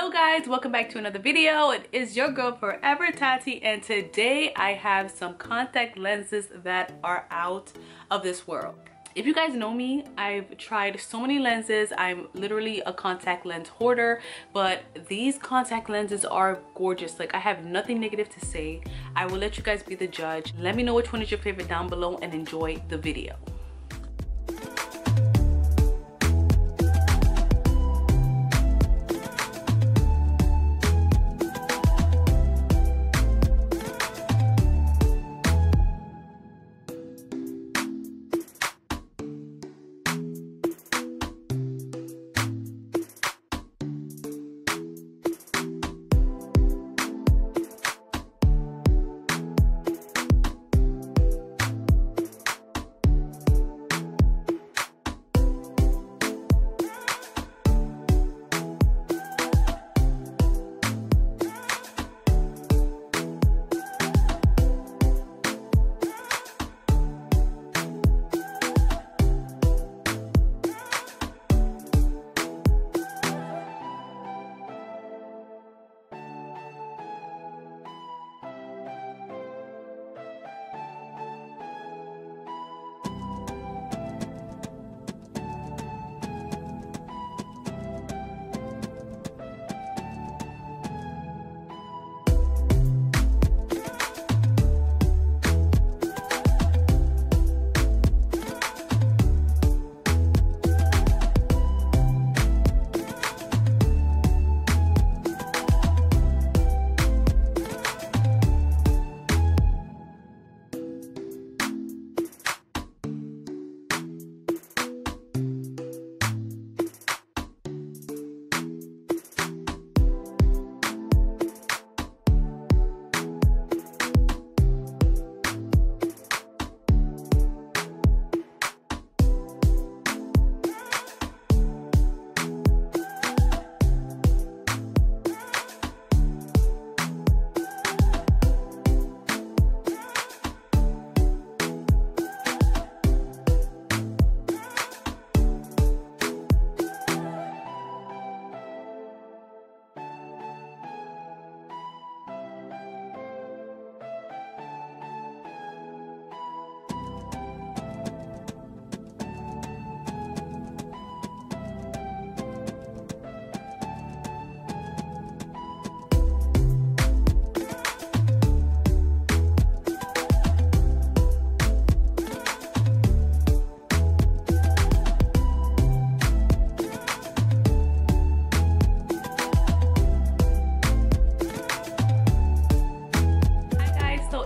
Hello guys, welcome back to another video. It is your girl Forevertati, and today I have some contact lenses that are out of this world. If you guys know me, I've tried so many lenses. I'm literally a contact lens hoarder, but these contact lenses are gorgeous. Like, I have nothing negative to say. I will let you guys be the judge. Let me know which one is your favorite down below and enjoy the video.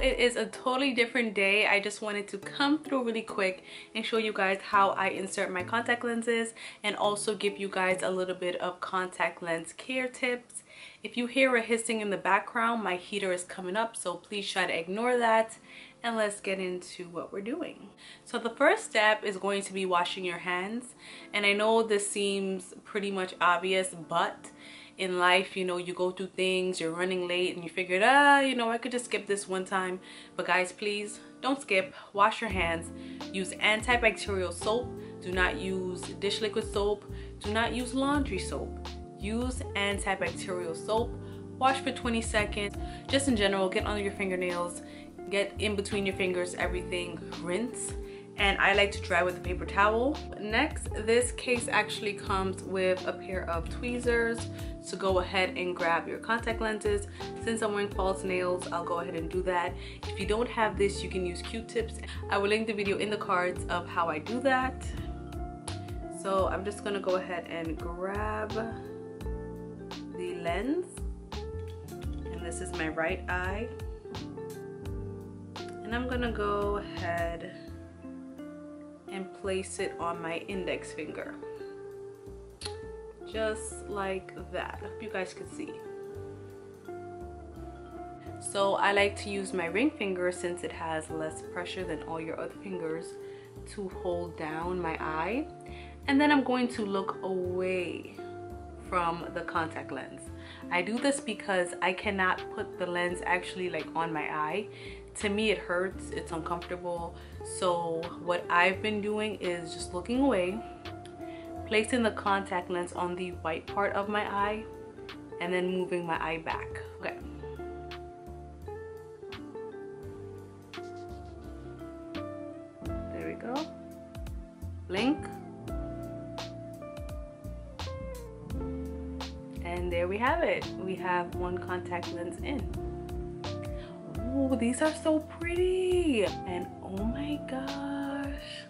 It is a totally different day. I just wanted to come through really quick and show you guys how I insert my contact lenses and also give you guys a little bit of contact lens care tips. If you hear a hissing in the background, my heater is coming up, so please try to ignore that, and let's get into what we're doing. So the first step is going to be washing your hands, and I know this seems pretty much obvious, but in life, you know, you go through things, you're running late, and you figured, you know, I could just skip this one time. But guys, please don't skip. Wash your hands. Use antibacterial soap. Do not use dish liquid soap. Do not use laundry soap. Use antibacterial soap. Wash for 20 seconds. Just in general, get under your fingernails, get in between your fingers, everything. Rinse. And I like to dry with a paper towel. Next, this case actually comes with a pair of tweezers, so go ahead and grab your contact lenses. Since I'm wearing false nails, I'll go ahead and do that. If you don't have this, you can use Q-tips. I will link the video in the cards of how I do that. So I'm just gonna go ahead and grab the lens, and this is my right eye, and I'm gonna go ahead and place it on my index finger, just like that. I hope you guys can see. So I like to use my ring finger, since it has less pressure than all your other fingers, to hold down my eye, and then I'm going to look away from the contact lens. I do this because I cannot put the lens actually like on my eye. To me it hurts, it's uncomfortable. So what I've been doing is just looking away, placing the contact lens on the white part of my eye, and then moving my eye back. Okay. There we go. Blink. And there we have it. We have one contact lens in. Oh, these are so pretty. And oh my gosh.